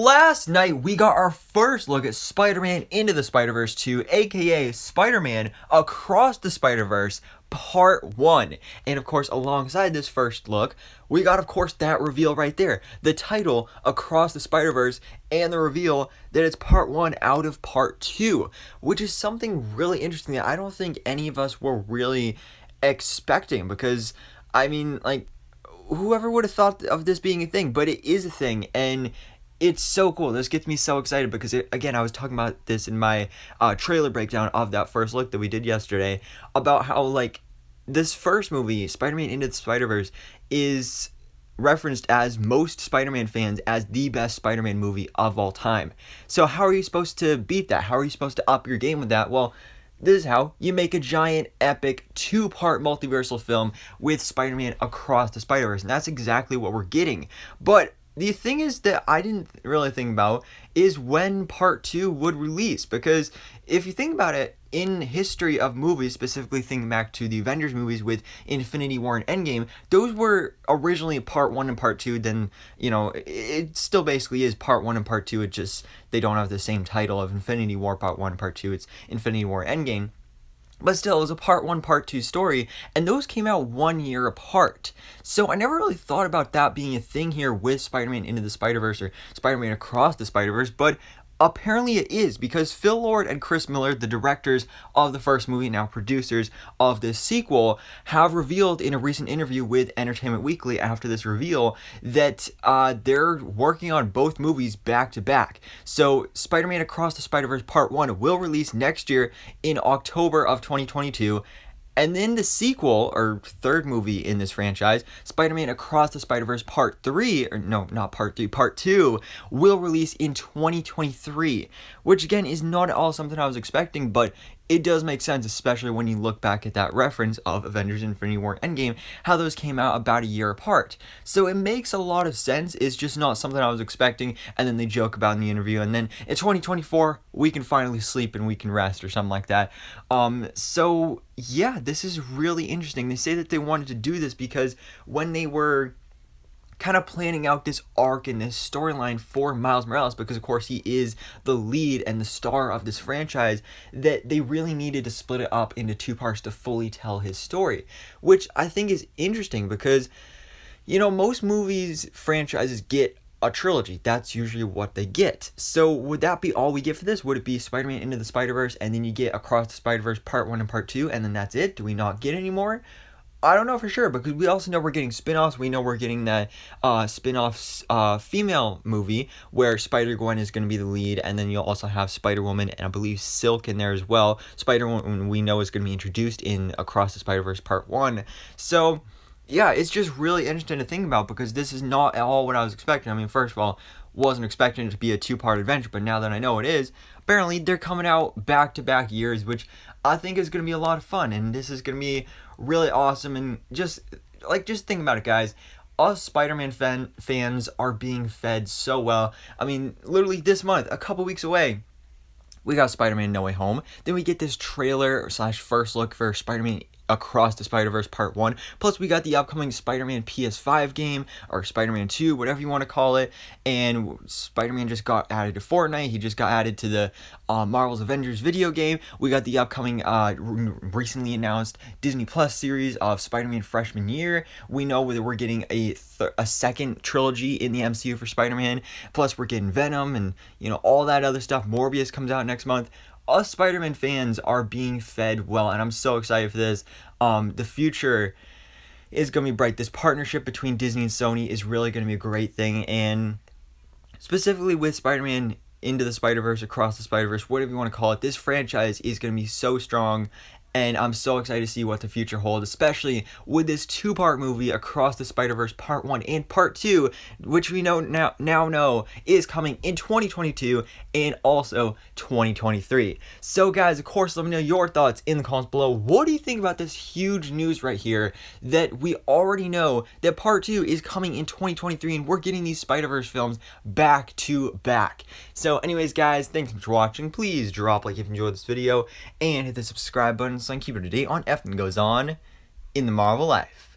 Last night, we got our first look at Spider-Man Into the Spider-Verse 2, aka Spider-Man Across the Spider-Verse Part 1. And of course, alongside this first look, we got, of course, that reveal right there. The title, Across the Spider-Verse, and the reveal that it's Part 1 out of Part 2, which is something really interesting that I don't think any of us were really expecting, because, I mean, like, whoever would have thought of this being a thing, but it is a thing, and it's so cool. This gets me so excited because, again, I was talking about this in my trailer breakdown of that first look that we did yesterday, about how, like, this first movie, Spider-Man Into the Spider-Verse, is referenced as most Spider-Man fans as the best Spider-Man movie of all time. So how are you supposed to beat that? How are you supposed to up your game with that? Well, this is how you make a giant, epic, two-part multiversal film with Spider-Man Across the Spider-Verse, and that's exactly what we're getting. But the thing is that I didn't really think about is when Part 2 would release, because if you think about it, in history of movies, specifically thinking back to the Avengers movies with Infinity War and Endgame, those were originally Part 1 and Part 2, then, you know, it still basically is Part 1 and Part 2, it just, they don't have the same title of Infinity War Part 1 and Part 2, it's Infinity War Endgame. But still, it was a Part 1, Part 2 story, and those came out 1 year apart. So I never really thought about that being a thing here with Spider-Man Into the Spider-Verse or Spider-Man Across the Spider-Verse, but apparently it is, because Phil Lord and Chris Miller, the directors of the first movie, now producers of this sequel, have revealed in a recent interview with Entertainment Weekly after this reveal that they're working on both movies back to back. So Spider-Man Across the Spider-Verse Part 1 will release next year in October of 2022. And then the sequel, or third movie in this franchise, Spider-Man Across the Spider-Verse Part 3, or no, not Part 3, Part 2, will release in 2023, which again is not at all something I was expecting, but it does make sense, especially when you look back at that reference of Avengers Infinity War Endgame, how those came out about a year apart. So it makes a lot of sense, it's just not something I was expecting, and then they joke about in the interview, and then in 2024, we can finally sleep and we can rest, or something like that. So yeah, this is really interesting. They say that they wanted to do this because when they were kind of planning out this arc and this storyline for Miles Morales, because of course he is the lead and the star of this franchise, that they really needed to split it up into two parts to fully tell his story, which I think is interesting because, you know, most movies, franchises get a trilogy. That's usually what they get. So would that be all we get for this? Would it be Spider-Man Into the Spider-Verse and then you get Across the Spider-Verse Part 1 and Part 2 and then that's it? Do we not get any more? I don't know for sure, because we also know we're getting spin-offs. We know we're getting that spin-off female movie where Spider-Gwen is going to be the lead, and then you'll also have Spider-Woman and I believe Silk in there as well. Spider-Woman we know is going to be introduced in Across the Spider-Verse Part 1. So yeah, it's just really interesting to think about because this is not at all what I was expecting. I mean, first of all, wasn't expecting it to be a two-part adventure, but now that I know it is, apparently they're coming out back-to-back years, which I think is going to be a lot of fun, and this is going to be really awesome. And just think about it, guys. Us Spider-Man fans are being fed so well. I mean, literally this month, a couple weeks away, we got Spider-Man No Way Home. Then we get this trailer / first look for Spider-Man Across the Spider-Verse Part 1. Plus, we got the upcoming Spider-Man PS5 game, or Spider-Man 2, whatever you want to call it. And Spider-Man just got added to Fortnite. He just got added to the Marvel's Avengers video game. We got the upcoming, recently announced Disney Plus series of Spider-Man Freshman Year. We know that we're getting a second trilogy in the MCU for Spider-Man. Plus, we're getting Venom and, you know, all that other stuff. Morbius comes out next month. Us Spider-Man fans are being fed well, and I'm so excited for this. The future is going to be bright. This partnership between Disney and Sony is really going to be a great thing, and specifically with Spider-Man Into the Spider-Verse, Across the Spider-Verse, whatever you want to call it, this franchise is going to be so strong, and I'm so excited to see what the future holds, especially with this two-part movie, Across the Spider-Verse Part 1 and Part 2, which we now know is coming in 2022 and also 2023. So guys, of course, let me know your thoughts in the comments below. What do you think about this huge news right here that we already know that Part 2 is coming in 2023 and we're getting these Spider-Verse films back to back? So anyways, guys, thanks so much for watching. Please drop a like if you enjoyed this video and hit the subscribe button so I can keep you up to date on everything that goes on in the Marvel life.